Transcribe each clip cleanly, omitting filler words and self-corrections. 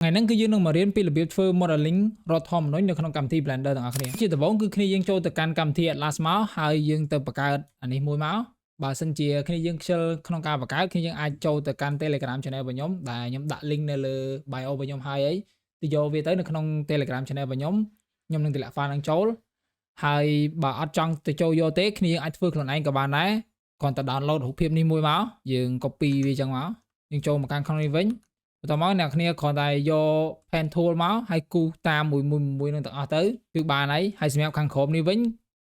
ngày nắng cứ dương nông mà riêng pi là biết phơi modeling rồi thom nói được không cầm thi blender thằng kia chỉ tập vốn cứ khi dương cho từ can cầm thi last máu hay dương từ bạc cát anh ấy mùi máu bà sinh chia khi dương chơi không cầm bạc cát khi dương ai cho từ can telegram channel vào nhóm đại nhóm đặt link này là bio vào nhóm hai ấy thì vô về tới được không telegram channel vào nhóm nhómនឹង telegram នឹងចូលហើយបើអត់ចង់ទៅចូលយកទេគ្នាអាចធ្វើខ្លួនឯងក៏បានដែរគ្រាន់តែ download រូបភាពនេះមួយមកយើង copy វាចឹងមកយើងចូលមកកាន់ក្នុងនេះវិញបន្តមកអ្នកគ្នាគ្រាន់តែយក pen tool មកហើយគូសតាមមួយនឹងទាំងអស់ទៅគឺបានហើយសម្រាប់ខាងក្រោមនេះវិញ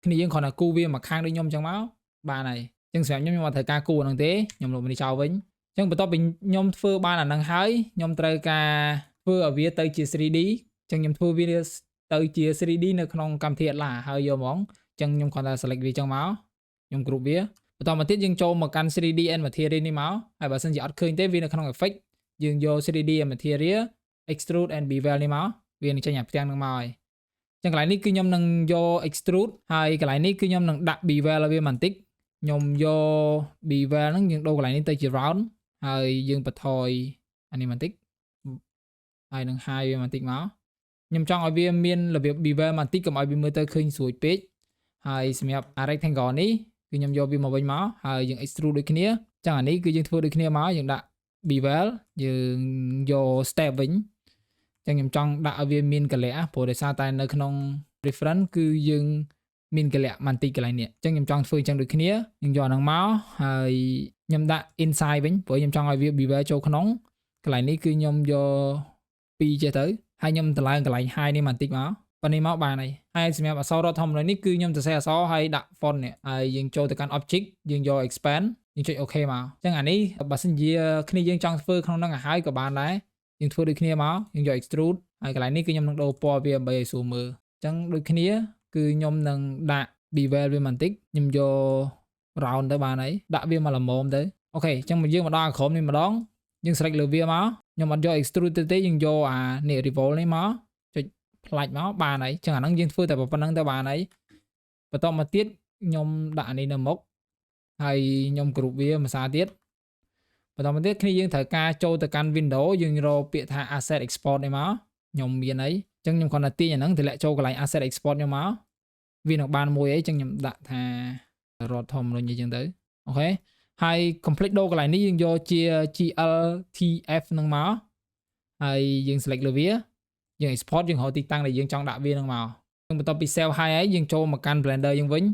គ្នាយើងគ្រាន់តែគូសវាមកខាងដូចខ្ញុំចឹងមកបានហើយចឹងសម្រាប់ខ្ញុំអត់ត្រូវការគូសអាហ្នឹងទេខ្ញុំលុបនេះចោលវិញចឹងបន្ទាប់ពីខ្ញុំធ្វើបានអាហ្នឹងហើយខ្ញុំត្រូវការធ្វើឲ្យវាទៅជា 3D ចឹងខ្ញុំធ្វើវាទៅជា 3D នៅក្នុងកម្មវិធី Atlas ហើយយកហ្មងចឹងខ្ញុំគ្រាន់តែ select វាចឹងមកខ្ញុំគ្រប់វាបន្តមកទៀតយើងចូលមកកាន់ 3D and material នេះមកហើយបើសិនជាអត់ឃើញទេវានៅក្នុង effect យើងយក 3D and material extrude and bevel នេះមកវានឹងចេញអាផ្ទាំងហ្នឹងមកហើយចឹងកន្លែងនេះគឺខ្ញុំនឹងយក extrude ហើយកន្លែងនេះគឺខ្ញុំនឹងដាក់ bevel ឲ្យវាបន្តិចខ្ញុំយក bevel ហ្នឹងយើងដូរកន្លែងនេះទៅជា round ហើយយើងបន្ថយអានេះបន្តិចហើយនឹង high វាបន្តិចមកខ្ញុំចង់ឲ្យវាមានរបៀប bevel បន្តិចកុំឲ្យវាមើលទៅឃើញស្រួយពេកហើយសម្រាប់ rectangle នេះគឺខ្ញុំយកវាមកវិញមកហើយយើង extrude ដូចគ្នាចឹងអានេះគឺយើងធ្វើដូចគ្នាមកយើងដាក់ bevel យើងយក step វិញចឹងខ្ញុំចង់ដាក់ឲ្យវាមានកលៈព្រោះដោយសារតែនៅក្នុង reference គឺយើងមានកលៈបន្តិចកន្លែងនេះចឹងខ្ញុំចង់ធ្វើចឹងដូចគ្នាយើងយកអាហ្នឹងមកហើយខ្ញុំដាក់ inside វិញព្រោះខ្ញុំចង់ឲ្យវា bevel ចូលក្នុងកន្លែងនេះគឺខ្ញុំយក2ចេះទៅហើយខ្ញុំតម្លើងកន្លែង high នេះបន្តិចមកប៉ុណ្នេះមកបានហើយសម្រាប់អក្សររដ្ឋធម្មនុញ្ញនេះគឺខ្ញុំសរសេរអក្សរហើយដាក់ font នេះហើយយើងចូលទៅកាន់ object យើងយក expand យើងចុច OK មកអញ្ចឹងអានេះបើសិនជាគ្នាយើងចង់ធ្វើក្នុងហ្នឹងឲ្យហើយក៏បានដែរយើងធ្វើដូចគ្នាមកយើងយក extrude ហើយកន្លែងនេះគឺខ្ញុំនឹងដូរពណ៌វាដើម្បីឲ្យស្រួលមើលអញ្ចឹងដូចគ្នាគឺខ្ញុំនឹងដាក់ bevel វាបន្តិចខ្ញុំយក round ទៅបានហើយដាក់វាមកល្មមទៅអូខេអញ្ចឹងយើងមកដល់អាក្រុមនេះម្ដងយើង select លើវាមកខ្ញុំអត់យក extrude ទៅទេយើងយកអានេះ revolve នេះមកចុចផ្លាច់មកបានហើយអញ្ចឹងអាហ្នឹងយើងធ្វើតែប៉ុណ្្នឹងទៅបានហើយបន្តមកទៀតខ្ញុំដាក់អានេះនៅមុខហើយខ្ញុំគ្រប់វាមួយសារទៀតបន្តមកទៀតគ្នាយើងត្រូវការចូលទៅកាន់ window យើងរកពាក្យថា asset export នេះមកខ្ញុំមានអីអញ្ចឹងខ្ញុំគ្រាន់តែទាញអាហ្នឹងតម្លាក់ចូលកន្លែង asset export ខ្ញុំមកវានឹងបានមួយអីអញ្ចឹងខ្ញុំដាក់ថារដ្ឋធម្មនុញ្ញអញ្ចឹងទៅអូខេហើយ complete ដូរកន្លែងនេះយើងយកជា GLTF ហ្នឹងមកហើយយើង select លើវាយើង export យើងរកទីតាំងដែលយើងចង់ដាក់វាហ្នឹងមកបន្ទាប់ពី save ហើយយើងចូលមកកាន់ Blender យើងវិញ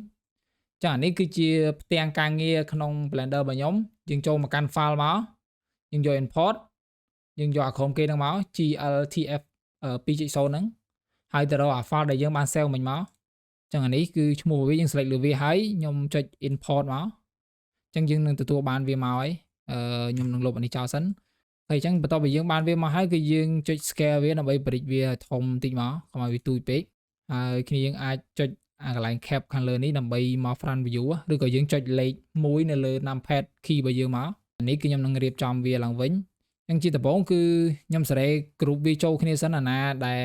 ចាអានេះគឺជាផ្ទាំងការងារក្នុង Blender របស់ខ្ញុំយើងចូលមកកាន់ file មកយើងយក import យើងយកអាក្រុមគេហ្នឹងមក GLTF 2.0 ហ្នឹងហើយទៅរកអា file ដែលយើងបាន save មិញមកចឹងអានេះគឺឈ្មោះវាយើង select លើវាហើយខ្ញុំចុច import មកចឹងយើងនឹងទទួលបានវាមកហើយខ្ញុំនឹងលុបអានេះចោលសិនហើយអញ្ចឹងបន្ទាប់ពីយើងបានវាមកហើយគឺយើងចុច scale វាដើម្បីប្រិចវាធំបន្តិចមកកុំឲ្យវាទូចពេកហើយគ្នាយើងអាចចុចអាកន្លែង cap ខាងលើនេះដើម្បីមក front view ឬក៏យើងចុចលេខ1នៅលើ numpad key របស់យើងមកនេះគឺខ្ញុំនឹងរៀបចំវាឡើងវិញអញ្ចឹងជាដំបូងគឺខ្ញុំសេរីគ្រប់វាចូលគ្នាសិនអាណាដែល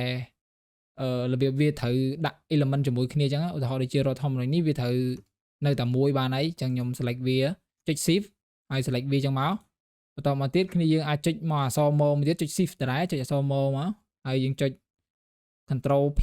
របៀបវាត្រូវដាក់ element ជាមួយគ្នាអញ្ចឹងឧទាហរណ៍ដូចជារដ្ឋធម្មនុញ្ញនេះវាត្រូវនៅតែមួយបានហើយអញ្ចឹងខ្ញុំ select វាចុច shift ហើយ select វាអញ្ចឹងមកបន្តមកទៀតគ្នាយើងអាចចុចមកអក្សរ mo មួយទៀតចុច shift ដែរចុចអក្សរ mo មកហើយយើងចុច control P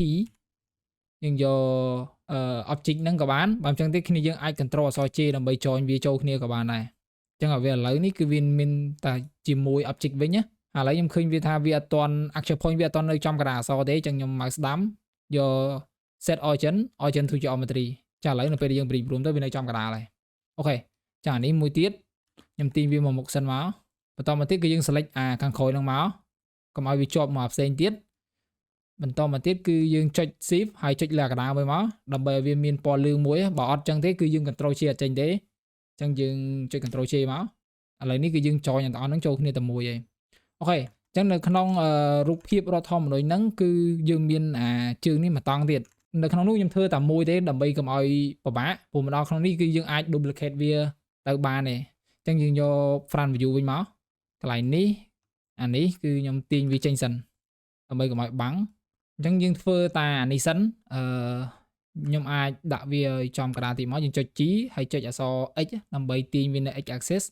យើងយកobject ហ្នឹងក៏បានបើមិនចឹងទេគ្នាយើងអាច control អក្សរ J ដើម្បី join វាចូលគ្នាក៏បានដែរអញ្ចឹងឲ្យវាឥឡូវនេះគឺវាមានតែជាមួយ object វិញណាឥឡូវខ្ញុំឃើញវាថាវាអត់ទាន់ action point វាអត់ទាន់នៅចំកណ្ដាលអក្សរទេអញ្ចឹងខ្ញុំ mouse ស្ដាំយក set origin to geometry ចាឥឡូវនៅពេលដែលយើង bridge room ទៅវានៅចំកណ្ដាលហើយអូខេចាអានេះមួយទៀតខ្ញុំទាញវាមកមុខសិនមកបន្តមកទៀតគឺយើង select អាខាងក្រោយហ្នឹងមកកុំឲ្យវាជាប់មកផ្សេងទៀតបន្តមកទៀតគឺយើងចុច shift ហើយចុចលើកណ្ដាលមួយមកដើម្បីឲ្យវាមានពណ៌លឿងមួយបើអត់ចឹងទេគឺយើង control J អត់ចេញទេអញ្ចឹងយើងចុច control J មកឥឡូវនេះគឺយើង join ទាំងអស់ហ្នឹងចូលគ្នាតែមួយឯងអូខេអញ្ចឹងនៅក្នុងរូបភាពរដ្ឋធម្មនុញ្ញហ្នឹងគឺយើងមានអាជើងនេះមួយតង់ទៀតនៅក្នុងនោះខ្ញុំធ្វើតែមួយទេដើម្បីកុំឲ្យពិបាកព្រោះមកដល់ក្នុងនេះគឺយើងអាច duplicate វាទៅបានទេអញ្ចឹងយើងយក front view វិញមកកន្លែងនេះអានេះគឺខ្ញុំទាញវាចេញសិនដើម្បីកុំឲ្យបាំងអញ្ចឹងយើងធ្វើតែអានេះសិនខ្ញុំអាចដាក់វាឲ្យចំកណ្ដាលតិចមកយើងចុច G ហើយចុចអក្សរ X ដើម្បីទាញវានៅ X axis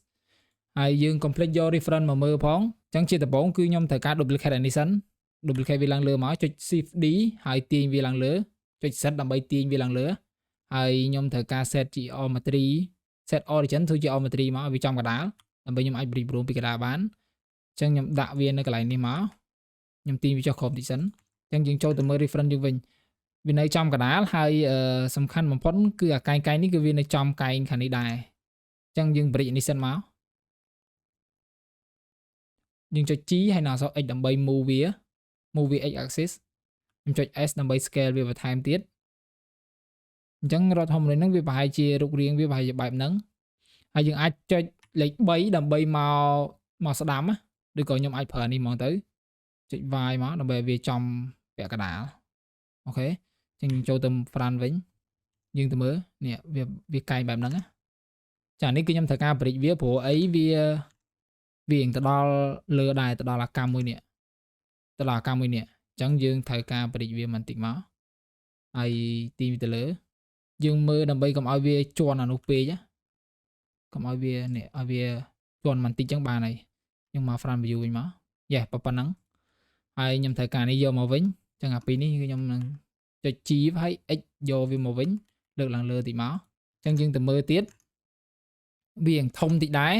ហើយយើង complete យក reference មកមើលផងអញ្ចឹងជាដំបូងគឺខ្ញុំត្រូវការ duplicate អានេះសិន duplicate វាឡើងលើមកចុច shift D ហើយទាញវាឡើងលើចុច set ដើម្បីទាញវាឡើងលើហើយខ្ញុំត្រូវការ set geometry set origin to geometry មកឲ្យវាចំកណ្ដាលដើម្បីខ្ញុំអាច bring ពីកណ្ដាលបានអញ្ចឹងខ្ញុំដាក់វានៅកន្លែងនេះមកខ្ញុំទាញវាចុះក្រោមតិចសិនអញ្ចឹងយើងចូលទៅមើល reference យើងវិញវានៅចំកណ្ដាលហើយសំខាន់បំផុតគឺអាកែងនេះគឺវានៅចំកែងខាងនេះដែរអញ្ចឹងយើង break នេះសិនមកយើងចុច G ហើយនៅអក្សរ X ដើម្បី move វា x axis ខ្ញុំចុច S ដើម្បី scale វាបន្ថែមទៀតអញ្ចឹងរដ្ឋធម្មនុញ្ញហ្នឹងវាប្រហែលជារូបរាងវាប្រហែលជាបែបហ្នឹងហើយយើងអាចចុចលេខ3ដើម្បីមកស្ដាំឬក៏ខ្ញុំអាចប្រើនេះហ្មងទៅចុច Y មកដើម្បីវាចំពាក់កណ្ដាលអូខេអញ្ចឹងយើងចូលទៅ front វិញយើងទៅមើលនេះវាកែងបែបហ្នឹងណាចានេះគឺខ្ញុំត្រូវការ break វាព្រោះអីវារៀងទៅដល់លើដែរទៅដល់អាកម្មមួយនេះទៅដល់អាកម្មមួយនេះអញ្ចឹងយើងត្រូវការ break វាបន្តិចមកហើយទីទៅលើយើងមើលដើម្បីកុំឲ្យវាជន់អានោះពេកកុំឲ្យវានេះឲ្យវាជន់បន្តិចចឹងបានហើយយើងមក front view វិញមកប៉ុណ្ណឹងហើយខ្ញុំត្រូវការនេះយកមកវិញចឹងអាពីរនេះគឺខ្ញុំនឹងចុច G ហើយ X យកវាមកវិញលើកឡើងលើតិចមកចឹងយើងទៅមើលទៀតវាធំតិចដែរ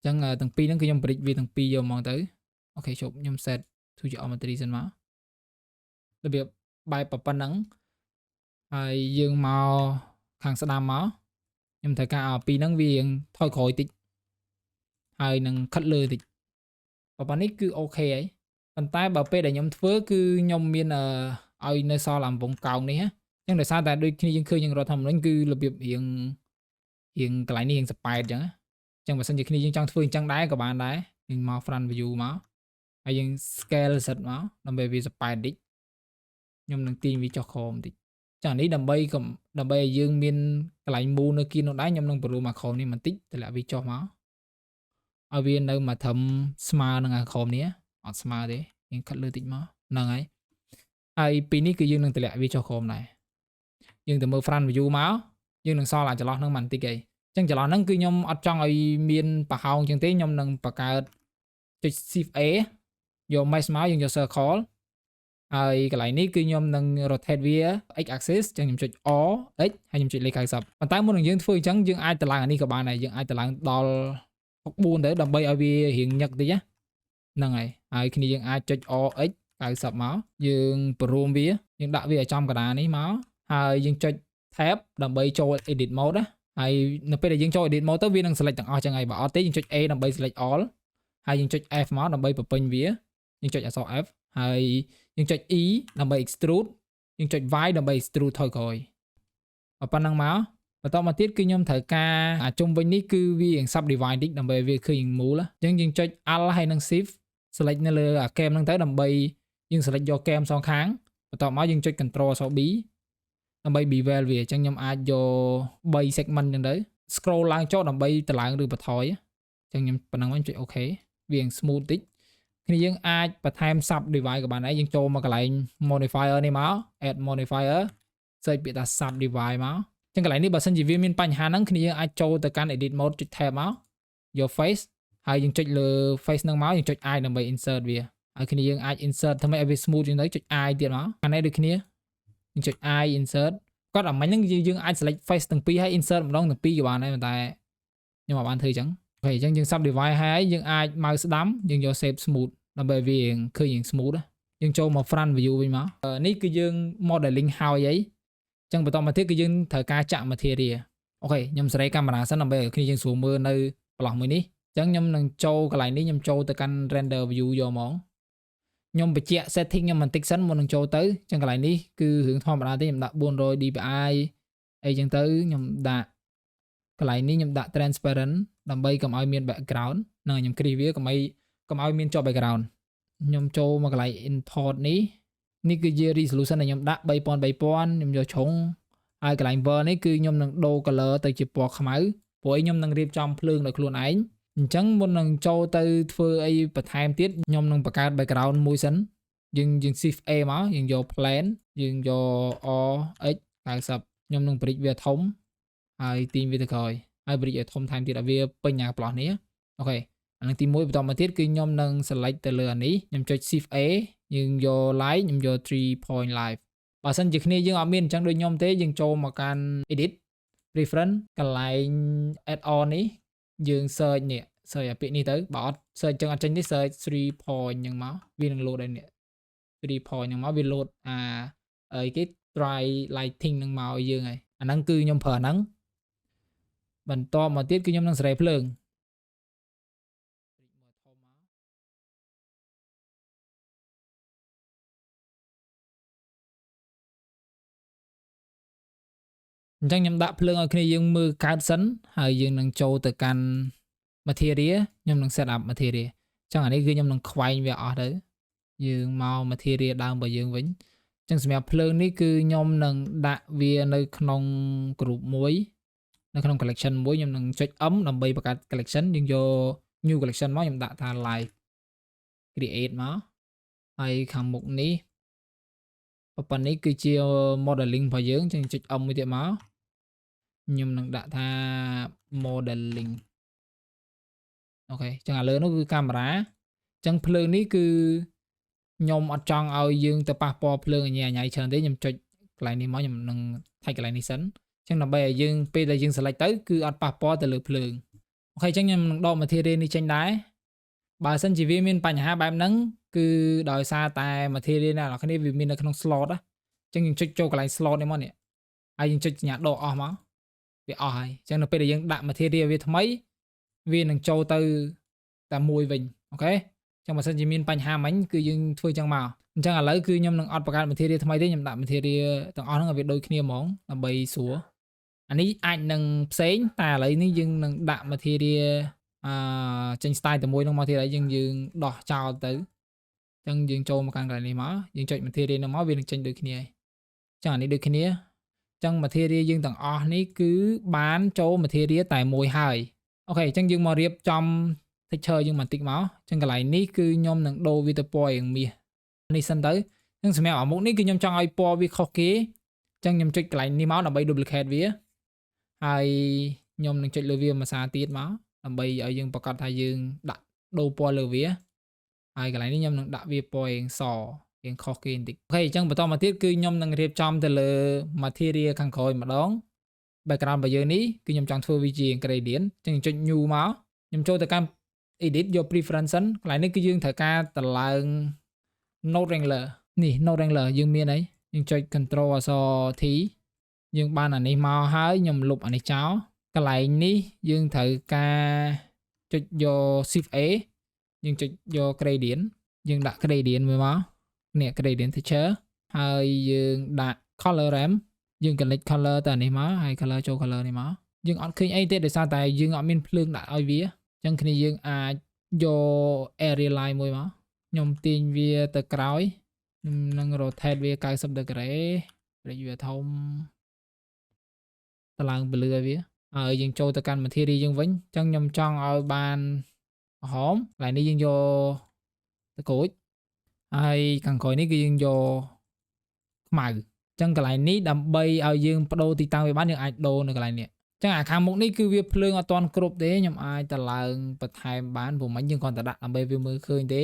ចឹងទាំងពីរហ្នឹងគឺខ្ញុំ break វាទាំងពីរយកមកទៅអូខេជប់ខ្ញុំ set to geometry សិនមករបៀបបែបប៉ុណ្ណឹងហើយយើងមកខាងស្ដាំមកខ្ញុំត្រូវការឲ្យពីរហ្នឹងវាថយក្រោយតិចហើយនឹងខិតលើតិចប៉ុណ្ណឹងគឺអូខេហើយប៉ុន្តែបើពេលដែលខ្ញុំធ្វើគឺខ្ញុំមានឲ្យនៅសល់អំពងកោងនេះអញ្ចឹងដោយសារតែដូចគ្នាយើងឃើញយើងរដ្ឋធម្មនុញ្ញគឺរបៀបរៀងកន្លែងនេះរៀងសប៉ែតអញ្ចឹងអញ្ចឹងបើសិនជាគ្នាយើងចង់ធ្វើអញ្ចឹងដែរក៏បានដែរយើងមក front view មកហើយយើង scale set មកដើម្បីវាសប៉ែតតិចខ្ញុំនឹងទាញវាចុះក្រោមតិចចានេះដើម្បីឲ្យយើងមានកន្លែងមូលនៅគៀននោះដែរខ្ញុំនឹងប្រូមកក្រោមនេះបន្តិចតម្លាក់វាចុះមកឲ្យវានៅមកត្រឹមស្មើនឹងអាក្រោមនេះអត់ស្មើទេយើងខិតលើតិចមកហ្នឹងហើយពីនេះគឺយើងនឹងតម្លាក់វាចុះក្រោមដែរយើងទៅមើល front view មកយើងនឹងសល់អាចន្លោះហ្នឹងបន្តិចឯងអញ្ចឹងចន្លោះហ្នឹងគឺខ្ញុំអត់ចង់ឲ្យមានប្រហោងអញ្ចឹងទេខ្ញុំនឹងបង្កើតចុច shift A យក mesh មកយើងយក circle ហើយកន្លែងនេះគឺខ្ញុំនឹង rotate វា x axis អញ្ចឹងខ្ញុំចុច O x ហើយខ្ញុំចុចលេខ90ប៉ុន្តែមុននឹងយើងធ្វើអញ្ចឹងយើងអាចតម្លើងអានេះក៏បានដែរយើងអាចតម្លើងដល់64ទៅដើម្បីឲ្យវារៀងញឹកតិចហ្នឹងហើយគ្នាយើងអាចចុច O x 90មកយើងប្រួមវាយើងដាក់វាឲ្យចំកណ្ដាលនេះមកហើយយើងចុច tab ដើម្បីចូល edit mode ណាហើយនៅពេលដែលយើងចូល edit mode ទៅវានឹង select ទាំងអស់ចឹងហើយបើអត់ទេយើងចុច A ដើម្បី select all ហើយយើងចុច F មកដើម្បីបំពេញវាយើងចុចអក្សរ F ហើយយើងចុច E ដើម្បី extrude យើងចុច Y ដើម្បី extrude ថយក្រោយប៉ុណ្ណឹងមកបន្តមកទៀតគឺខ្ញុំត្រូវការជុំវិញនេះគឺវារៀង subdivide តិចដើម្បីវាឃើញមូលអញ្ចឹងយើងចុច Alt ហើយនឹង Shift select នៅលើអា cam ហ្នឹងទៅដើម្បីយើង select យក cam សងខាងបន្តមកយើងចុច Control អក្សរ B ដើម្បី bevel វាអញ្ចឹងខ្ញុំអាចយក3 segment អញ្ចឹងទៅ scroll ឡើងចុះដើម្បីតម្លើងឬបន្ថយអញ្ចឹងខ្ញុំប៉ុណ្ណឹងវិញចុច OK វារៀង smooth តិចគ្នាយើងអាចបន្ថែម sub device ក៏បានដែរយើងចូលមកកន្លែង modifier នេះមក add modifier search ពាក្យថា sub device មកអញ្ចឹងកន្លែងនេះបើសិនជាវាមានបញ្ហាហ្នឹងគ្នាយើងអាចចូលទៅកាន់ edit mode ចុច tab មកយក face ហើយយើងចុចលើ face ហ្នឹងមកយើងចុច I ដើម្បី insert វាហើយគ្នាយើងអាច insert ធ្វើម៉េចឲ្យវា smooth ជាងទៅចុច I ទៀតមកអានេះដូចគ្នាយើងចុច I insert គាត់អាមិញហ្នឹងយើងអាច select face ទាំងពីរហើយ insert ម្ដងទាំងពីរក៏បានដែរប៉ុន្តែខ្ញុំអត់បានធ្វើអញ្ចឹងហើយអញ្ចឹងយើង sub device ហើយយើងអាច mouse ស្ដាំយើងយក shape smooth ដើម្បីវាឃើញយ៉ាង smooth យើងចូលមក front view វិញមកនេះគឺយើង modeling ហើយអីអញ្ចឹងបន្តមកទៀតគឺយើងត្រូវការចាក់ material អូខេខ្ញុំសេរីកាមេរ៉ាសិនដើម្បីឲ្យគ្នាយើងស្រួលមើលនៅប្លោះមួយនេះអញ្ចឹងខ្ញុំនឹងចូលកន្លែងនេះខ្ញុំចូលទៅកាន់ render view យកមកខ្ញុំបញ្ជាក់ setting ខ្ញុំបន្តិចសិនមុននឹងចូលទៅអញ្ចឹងកន្លែងនេះគឺរឿងធម្មតាទេខ្ញុំដាក់400 dpi អីអញ្ចឹងទៅខ្ញុំដាក់កន្លែងនេះខ្ញុំដាក់ transparent ដើម្បីកុំឲ្យមាន background ហ្នឹងខ្ញុំគ្រីសវាកុំឲ្យមានជាប់ background ខ្ញុំចូលមកកន្លែង import នេះគឺជា resolution ដែលខ្ញុំដាក់ 3000 ខ្ញុំយកជ្រុងហើយកន្លែង blur នេះគឺខ្ញុំនឹងដូរ color ទៅជាពណ៌ខ្មៅព្រោះខ្ញុំនឹងរៀបចំភ្លើងដោយខ្លួនឯងអញ្ចឹងមុននឹងចូលទៅធ្វើអីបន្ថែមទៀតខ្ញុំនឹងបង្កើត background មួយសិនយើង shift A មកយើងយក plane យើងយក RX 90ខ្ញុំនឹង break វាធំហើយទាញវាទៅក្រោយហើយ break ឲ្យធំថែមទៀតឲ្យវាពេញអាប្លោះនេះអូខេអានឹងទី1បន្តមកទៀតគឺខ្ញុំនឹង select ទៅលើអានេះខ្ញុំចុច shift A យើងយក like ខ្ញុំយក 3 point live បើសិនជាគ្នាយើងអត់មានអញ្ចឹងដូចខ្ញុំទេយើងចូលមកកាន់ edit preference កន្លែង add on នេះយើង search នេះ search អាពាក្យនេះទៅបើអត់ search ចឹងអត់ចេញទេ search 3 point អញ្ចឹងមកវានឹង load ឲ្យនេះ3 point អញ្ចឹងមកវា load អីគេ try lighting នឹងមកឲ្យយើងហើយអាហ្នឹងគឺខ្ញុំប្រើហ្នឹងបន្តមកទៀតគឺខ្ញុំនឹងសេរីភ្លើងអញ្ចឹងខ្ញុំដាក់ភ្លើងឲ្យគ្នាយើងមើលកើតសិនហើយយើងនឹងចូលទៅកាន់ material ខ្ញុំនឹង set up material អញ្ចឹងអានេះគឺខ្ញុំនឹងខ្វែងវាអស់ទៅយើងមក material ដើមរបស់យើងវិញអញ្ចឹងសម្រាប់ភ្លើងនេះគឺខ្ញុំនឹងដាក់វានៅក្នុង group មួយនៅក្នុង collection មួយខ្ញុំនឹងចុច M ដើម្បីបង្កើត collection យើងយក new collection មកខ្ញុំដាក់ថា live create មកហើយខាងមុខនេះប៉ុណ្ណេះគឺជា modeling របស់យើងអញ្ចឹងចុច M មួយទៀតមកខ្ញុំនឹងដាក់ថា modeling អូខេអញ្ចឹងឥឡូវនោះគឺកាមេរ៉ាអញ្ចឹងភ្លើងនេះគឺខ្ញុំអត់ចង់ឲ្យយើងទៅប៉ះពាល់ភ្លើងញ៉ៃច្រើនទេខ្ញុំចុចកន្លែងនេះមកខ្ញុំនឹងថៃកន្លែងនេះសិនអញ្ចឹងដើម្បីឲ្យយើងពេលដែលយើង select ទៅគឺអត់ប៉ះពាល់ទៅលើភ្លើងអូខេអញ្ចឹងខ្ញុំនឹងដក material នេះចេញដែរបើសិនជាវាមានបញ្ហាបែបហ្នឹងគឺដោយសារតែ material អ្នកនរគ្នាវាមាននៅក្នុង slot អញ្ចឹងយើងចុចចូលកន្លែង slot នេះមកនេះហើយយើងចុចសញ្ញាដកអស់មកវាអស់ហើយអញ្ចឹងនៅពេលដែលយើងដាក់ material វាថ្មីវានឹងចូលទៅតែមួយវិញអូខេអញ្ចឹងបើសិនជាមានបញ្ហាមិញគឺយើងធ្វើអញ្ចឹងមកអញ្ចឹងឥឡូវគឺខ្ញុំនឹងអត់បង្កើត material ថ្មីទេខ្ញុំដាក់ material ទាំងអស់ហ្នឹងឲ្យវាដូចគ្នាហ្មងដើម្បីស្រួលអានេះអាចនឹងផ្សេងតែឥឡូវនេះយើងនឹងដាក់ material ចេញ style តែមួយហ្នឹងមកទៀតហើយយើងដោះចោលទៅអញ្ចឹងយើងចូលមកកាន់កន្លែងនេះមកយើងចុច material ហ្នឹងមកវានឹងចេញដូចគ្នាហើយអញ្ចឹងអានេះដូចគ្នាអញ្ចឹង material យើងទាំងអស់នេះគឺបានចូល material តែមួយហើយអូខេអញ្ចឹងយើងមករៀបចំ texture យើងបន្តិចមកអញ្ចឹងកន្លែងនេះគឺខ្ញុំនឹងដូរវាទៅពណ៌រាងមាសនេះសិនទៅអញ្ចឹងសម្រាប់អាមុខនេះគឺខ្ញុំចង់ឲ្យពណ៌វាខុសគេអញ្ចឹងខ្ញុំចុចកន្លែងនេះមកដើម្បី duplicate វាហើយខ្ញុំនឹងចុចលើវាមួយសារទៀតមកដើម្បីឲ្យយើងប្រកាសថាយើងដាក់ដូរពណ៌លើវាហើយកន្លែងនេះខ្ញុំនឹងដាក់វាពណ៌រាងសរាងខុសគេបន្តិចអូខេអញ្ចឹងបន្តមកទៀតគឺខ្ញុំនឹងរៀបចំទៅលើ material ខាងក្រោយម្ដង background របស់យើងនេះគឺខ្ញុំចង់ធ្វើវាជា gradient អញ្ចឹងចុច new មកខ្ញុំចូលទៅកាន់ edit យក preference សិនកន្លែងនេះគឺយើងត្រូវការតម្លើង node wrangler នេះ node wrangler យើងមានអីយើងចុច control អក្សរ T យើងបានអានេះមកហើយខ្ញុំលុបអានេះចោលកន្លែងនេះយើងត្រូវការចុចយក shift A យើងចុចយក gradient យើងដាក់ gradient មួយមកនេះ gradient texture ហើយយើងដាក់ color ramp យើង connect color ទៅអានេះមកហើយ color ចូល color នេះមកយើងអត់ឃើញអីទេដោយសារតែយើងអត់មានភ្លើងដាក់ឲ្យវាអញ្ចឹងគ្នាយើងអាចយក area line មួយមកខ្ញុំទាញវាទៅក្រោយខ្ញុំនឹង rotate វា90 degree ព្រេចវាធំតឡើងពន្លឺឲ្យវាហើយយើងចូលទៅកាន់ material យើងវិញអញ្ចឹងខ្ញុំចង់ឲ្យបានក្រហមកន្លែងនេះយើងយកតក្រូចហើយខាងក្រោយនេះគឺយើងយកខ្មៅអញ្ចឹងកន្លែងនេះដើម្បីឲ្យយើងបដូរទីតាំងវាបានយើងអាចដូរនៅកន្លែងនេះអញ្ចឹងអាខាងមុខនេះគឺវាភ្លើងអត់ទាន់គ្រប់ទេខ្ញុំអាចតឡើងបន្ថែមបានព្រោះមិញយើងគ្រាន់តែដាក់ដើម្បីវាមើលឃើញទេ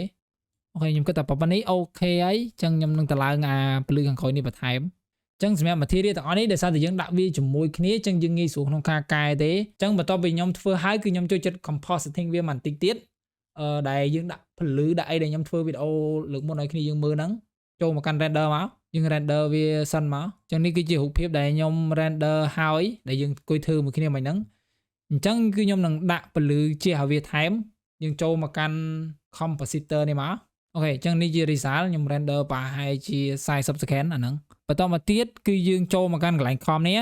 អូខេខ្ញុំគិតថាប៉ុណ្ណេះអូខេហើយអញ្ចឹងខ្ញុំនឹងតឡើងអាភ្លឺខាងក្រោយនេះបន្ថែមអញ្ចឹងសម្រាប់ material ទាំងអស់នេះដោយសារតែយើងដាក់វាជាមួយគ្នាអញ្ចឹងយើងងាយស្រួលក្នុងការកែទេអញ្ចឹងបន្ទាប់ពីខ្ញុំធ្វើហើយគឺខ្ញុំចូលចិត្ត compositing វាបន្តិចទៀតដែលយើងដាក់ពលឺដាក់អីដែលខ្ញុំធ្វើវីដេអូលើកមុនឲ្យគ្នាយើងមើលហ្នឹងចូលមកកាន់ render មកយើង render វាសិនមកអញ្ចឹងនេះគឺជារូបភាពដែលខ្ញុំ render ហើយដែលយើងអង្គុយធ្វើមួយគ្នាមិញហ្នឹងអញ្ចឹងគឺខ្ញុំនឹងដាក់ពលឺជះឲ្យវាថែមយើងចូលមកកាន់ compositor នេះមកអូខេអញ្ចឹងនេះជា result ខ្ញុំ render ប្រហែលជា40 second អាហ្នឹងបន្តមកទៀតគឺយើងចូលមកកាន់កន្លែង com នេះ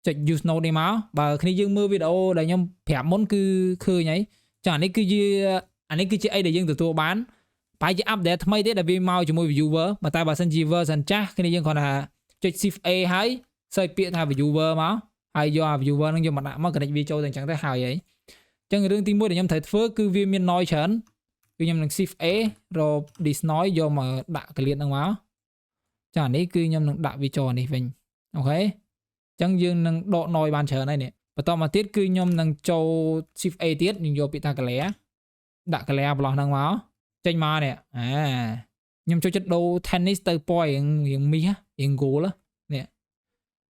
ចុច use node នេះមកបើគ្នាយើងមើលវីដេអូដែលខ្ញុំប្រាប់មុនគឺឃើញហើយចាអានេះគឺជាអីដែលយើងទទួលបានប្រហែលជា update ថ្មីទេដែលវាមកជាមួយ viewer ប៉ុន្តែបើសិនជា version ចាស់គ្នាយើងគ្រាន់តែចុច shift A ហើយ search ពាក្យថា viewer មកហើយយកអា viewer ហ្នឹងយកមកដាក់មក connect វាចូលទៅអញ្ចឹងទៅហើយអញ្ចឹងរឿងទី1ដែលខ្ញុំត្រូវធ្វើគឺវាមាន noise ច្រើនគឺខ្ញុំនឹង shift A រក this noise យកមកដាក់កលៀតហ្នឹងមកចានេះគឺខ្ញុំនឹងដាក់វាចូលនេះវិញអូខេអញ្ចឹងយើងនឹងដក noise បានច្រើនហើយនេះបន្តមកទៀតគឺខ្ញុំនឹងចូល shift A ទៀតខ្ញុំយកពាក្យថា glare ដាក់ glare ប្រឡោះហ្នឹងមកចេញមកនេះ ខ្ញុំចូលចិត្តដូរ tennis ទៅពណ៌រៀងមាសរៀង gold នេះ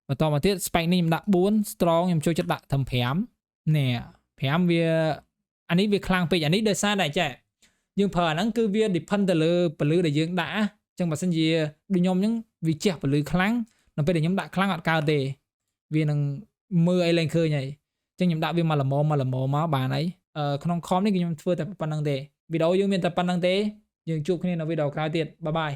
បន្តមកទៀត spike នេះខ្ញុំដាក់4 strong ខ្ញុំចូលចិត្តដាក់ត្រឹម5នេះ5វាអានេះវាខ្លាំងពេកអានេះដោយសារតែចេះយើងប្រើអាហ្នឹងគឺវា depend ទៅលើពលឺដែលយើងដាក់អញ្ចឹងបើសិនជាដូចខ្ញុំអញ្ចឹងវាជះពលឺខ្លាំងនៅពេលដែលខ្ញុំដាក់ខ្លាំងអត់កើតទេវានឹងមើលអីឡើងឃើញហើយអញ្ចឹងខ្ញុំដាក់វាមកល្មមមកបានហើយក្នុង com នេះគឺខ្ញុំធ្វើតែប៉ុណ្្នឹងទេវីដេអូយើងមានតែប៉ុណ្្នឹងទេយើងជួបគ្នានៅវីដេអូក្រោយទៀតបាយបាយ